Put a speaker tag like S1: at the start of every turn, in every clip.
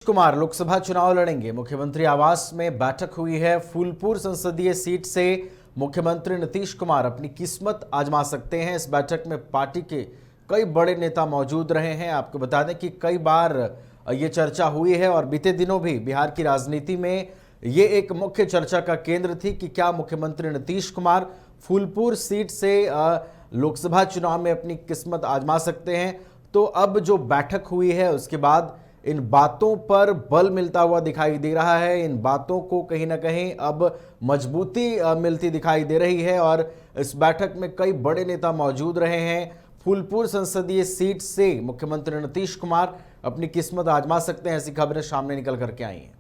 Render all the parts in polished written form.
S1: कुमार लोकसभा चुनाव लड़ेंगे। मुख्यमंत्री आवास में बैठक हुई है। फूलपुर संसदीय सीट से मुख्यमंत्री नीतीश कुमार अपनी किस्मत आजमा सकते हैं। इस बैठक में पार्टी के कई बड़े नेता मौजूद रहे हैं। आपको बता दें कि कई बार ये चर्चा हुई है और बीते दिनों भी बिहार की राजनीति में ये एक मुख्य चर्चा का केंद्र थी कि क्या मुख्यमंत्री नीतीश कुमार फूलपुर सीट से लोकसभा चुनाव में अपनी किस्मत आजमा सकते हैं। तो अब जो बैठक हुई है उसके बाद इन बातों पर बल मिलता हुआ दिखाई दे रहा है। इन बातों को कहीं ना कहीं अब मजबूती मिलती दिखाई दे रही है और इस बैठक में कई बड़े नेता मौजूद रहे हैं। फूलपुर संसदीय सीट से मुख्यमंत्री नीतीश कुमार अपनी किस्मत आजमा सकते हैं, ऐसी खबरें सामने निकल करके आई हैं।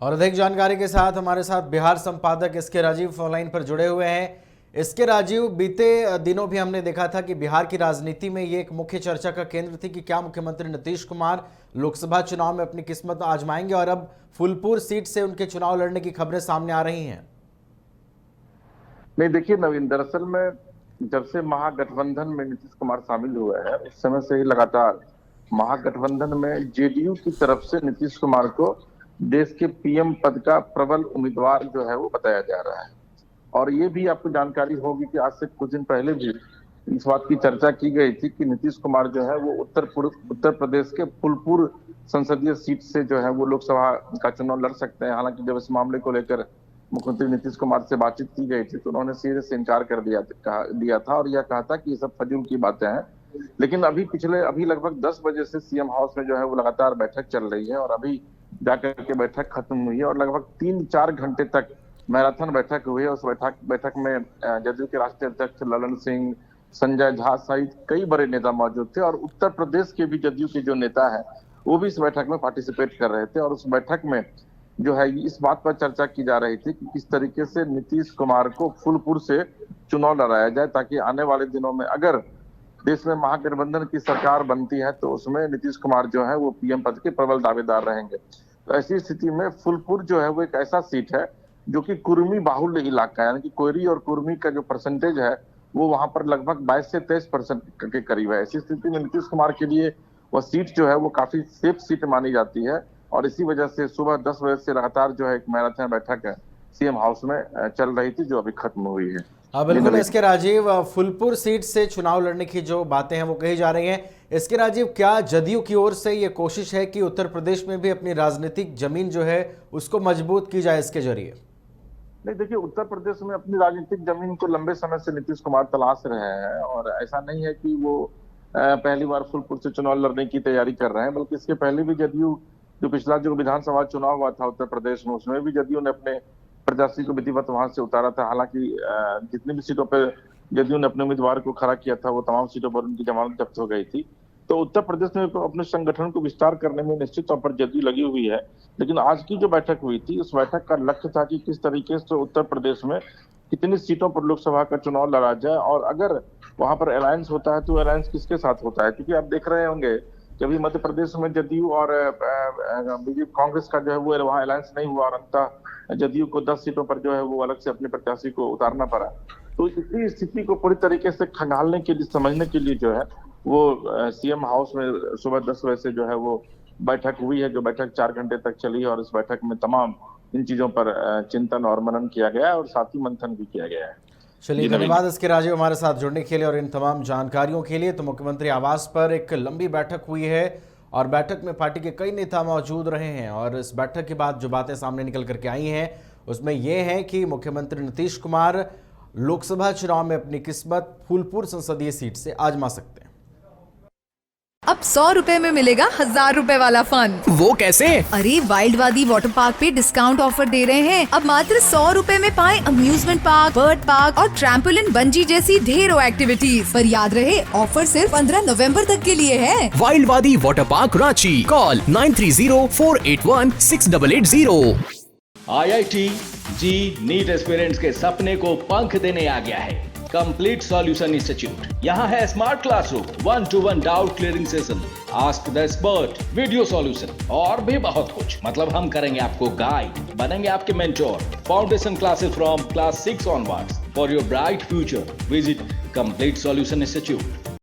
S1: और अधिक जानकारी के साथ हमारे साथ बिहार संपादक एसके राजीव फोन लाइन पर जुड़े हुए हैं। एसके राजीव, बीते दिनों भी हमने देखा था कि बिहार की राजनीति में ये एक मुख्य चर्चा का केंद्र थी कि क्या मुख्यमंत्री नीतीश कुमार लोकसभा चुनाव में अपनी किस्मत आजमाएंगे और अब फूलपुर सीट से उनके चुनाव लड़ने की खबरें सामने आ रही हैं।
S2: नहीं, देखिए नवीन, दरअसल में जब से महागठबंधन में नीतीश कुमार शामिल हुए हैं उस समय से ही लगातार महागठबंधन में जेडीयू की तरफ से नीतीश कुमार को देश के पीएम पद का प्रबल उम्मीदवार जो है वो बताया जा रहा है। और ये भी आपको जानकारी होगी कि आज से कुछ दिन पहले भी इस बात की चर्चा की गई थी कि नीतीश कुमार जो है वो उत्तर प्रदेश के फूलपुर संसदीय सीट से जो है वो लोकसभा का चुनाव लड़ सकते हैं। हालांकि जब इस मामले को लेकर मुख्यमंत्री नीतीश कुमार से बातचीत की गई थी तो उन्होंने सीधे से इनकार कर दिया था और यह कहा था कि ये सब फजूल की बातें हैं। लेकिन अभी लगभग 10 बजे से सीएम हाउस में जो है वो लगातार बैठक चल रही है और अभी जाकर के बैठक खत्म हुई है और लगभग 3-4 घंटे तक मैराथन बैठक हुई है। उस बैठक में जदयू के राष्ट्रीय अध्यक्ष ललन सिंह, संजय झा सहित कई बड़े नेता मौजूद थे और उत्तर प्रदेश के भी जदयू के जो नेता है वो भी इस बैठक में पार्टिसिपेट कर रहे थे। और उस बैठक में जो है इस बात पर चर्चा की जा रही थी कि किस तरीके से नीतीश कुमार को फूलपुर से चुनाव लड़ाया जाए ताकि आने वाले दिनों में अगर देश में महागठबंधन की सरकार बनती है तो उसमें नीतीश कुमार जो है वो पीएम पद के प्रबल दावेदार रहेंगे। तो ऐसी स्थिति में फूलपुर जो है वो एक ऐसा सीट है जो कि कुर्मी बाहुल्य इलाका है, यानी कि कोयरी और कुर्मी का जो परसेंटेज है वो वहां पर लगभग 22 से 23% के करीब है। ऐसी स्थिति में नीतीश कुमार के लिए वह सीट जो है वो काफी सेफ सीट मानी जाती है और इसी वजह से सुबह 10 बजे से लगातार जो है एक मैराथन बैठक है सीएम हाउस में चल रही थी जो अभी खत्म हुई है।
S1: बिल्कुल एसके राजीव, फूलपुर सीट से चुनाव लड़ने की जो बातें हैं वो कही जा रही हैं। एसके राजीव, क्या जदयू की ओर से ये कोशिश है कि उत्तर प्रदेश में भी अपनी राजनीतिक जमीन जो है उसको मजबूत की जाए इसके जरिए?
S2: नहीं, देखिए उत्तर प्रदेश में अपनी राजनीतिक जमीन को लंबे समय से नीतीश कुमार तलाश रहे हैं और ऐसा नहीं है कि वो पहली बार फूलपुर से चुनाव लड़ने की तैयारी कर रहे हैं, बल्कि इसके पहले भी जदयू जो पिछला जो विधानसभा चुनाव हुआ था उत्तर प्रदेश में उसमें भी जदयू ने अपने प्रत्याशी को विधिवत वहां से उतारा था। हालांकि जितनी भी सीटों पर जदयू ने अपने उम्मीदवार को खड़ा किया था वो तमाम सीटों पर उनकी जमानत जब्त हो गई थी। तो उत्तर प्रदेश में अपने संगठन को विस्तार करने में निश्चित तौर पर जदयू लगी हुई है। लेकिन आज की जो बैठक हुई थी उस बैठक का लक्ष्य था कि किस तरीके से उत्तर प्रदेश में कितनी सीटों पर लोकसभा का चुनाव लड़ा जाए और अगर वहां पर अलायंस होता है तो अलायंस किसके साथ होता है, क्योंकि आप देख रहे होंगे कि अभी मध्य प्रदेश में जदयू और बीजेपी कांग्रेस का जो है वो वहाँ अलायंस नहीं हुआ और अंततः जदयू को 10 सीटों पर जो है वो अलग से अपने प्रत्याशी को उतारना पड़ा। तो इसी स्थिति को पूरी तरीके से खंगालने के लिए, समझने के लिए जो है वो सीएम हाउस में सुबह 10 बजे से जो है वो बैठक हुई है, जो बैठक 4 घंटे तक चली है और इस बैठक में तमाम इन चीजों पर चिंतन और मनन किया गया है और साथ ही मंथन भी किया गया है।
S1: चलिए, धन्यवाद एसके राजीव हमारे साथ जुड़ने के लिए और इन तमाम जानकारियों के लिए। तो मुख्यमंत्री आवास पर एक लंबी बैठक हुई है और बैठक में पार्टी के कई नेता मौजूद रहे हैं और इस बैठक के बाद जो बातें सामने निकल करके आई हैं उसमें यह है कि मुख्यमंत्री नीतीश कुमार लोकसभा चुनाव में अपनी किस्मत फूलपुर संसदीय सीट से आजमा सकते हैं।
S3: अब 100 रुपए में मिलेगा 1000 रुपए वाला फन।
S4: वो कैसे?
S3: अरे वाइल्डवादी वाटर पार्क पे डिस्काउंट ऑफर दे रहे हैं। अब मात्र 100 रुपए में पाएं अम्यूजमेंट पार्क, बर्ड पार्क और ट्रैम्पोलिन, बंजी जैसी ढेरों एक्टिविटीज। पर याद रहे, ऑफर सिर्फ 15 नवंबर तक के लिए है।
S4: वाइल्डवादी water park Ranchi, call 9304816880।
S5: IIT JEE NEET aspirants के सपने को पंख देने आ गया है। Complete solution institute. यहाँ है smart classroom, 1-to-1 doubt clearing session, ask the expert, video solution और भी बहुत कुछ। मतलब हम करेंगे आपको गाइड, बनेंगे आपके mentor. Foundation classes from class 6 onwards for your bright future. Visit complete solution institute,